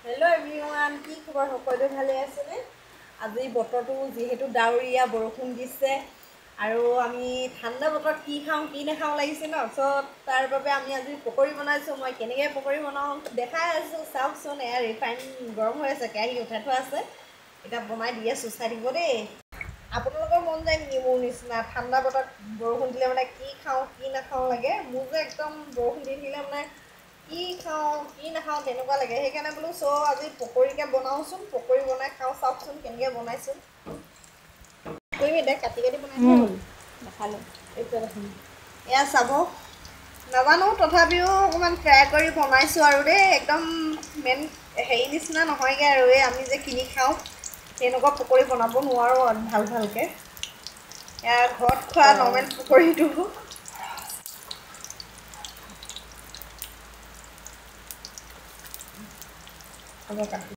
Hello' everyone, কি খবৰ? সকলোৱে ভালে আছেনে? আজি বতৰটো যিহেতু ডাৱৰীয়া, বৰষুণ দিছে আৰু আমি ঠাণ্ডা বতৰত কি খাওঁ কি নাখাওঁ লাগিছে ন। তাৰ বাবে আমি আজি পকৰি বনাইছোঁ। মই কেনেকৈ পকৰি বনাওঁ দেখাই আছোঁ, চাওকচোন। এয়া ৰিফাইন গৰম হৈ আছে, কেৰাহী উঠাই থোৱা আছে, এতিয়া বনাই দি আছোঁ, চাই থাকিব দেই। আপোনালোকৰ মন যায় নেকি মোৰ নিচিনা ঠাণ্ডা বতৰত বৰষুণ দিলে মানে কি খাওঁ কি নাখাওঁ লাগে? মোৰ যে একদম বৰষুণ দি থাকিলে মানে কি খাওঁ কি নাখাওঁ তেনেকুৱা লাগে। সেইকাৰণে বোলো আজি পকৰিকে বনাওঁচোন, পকৰি বনাই খাওঁ, চাওকচোন কেনেকৈ বনাইছোঁ। পকৰি এতিয়া কাটি বনাই থৈ গ'ল, নাখালোঁ। এইটো দেখোন, এয়া চাব। নাজানো, তথাপিও অকণমান ট্ৰাই কৰি বনাইছোঁ আৰু দেই। একদম মেইন হেৰি নিচিনা নহয়গৈ আৰু এই আমি যে কিনি খাওঁ তেনেকুৱা পকৰি বনাব নোৱাৰোঁ আৰু ভালকৈ। এয়া ঘৰত খোৱা নৰ্মেল পকৰিটো হ'ব কাটি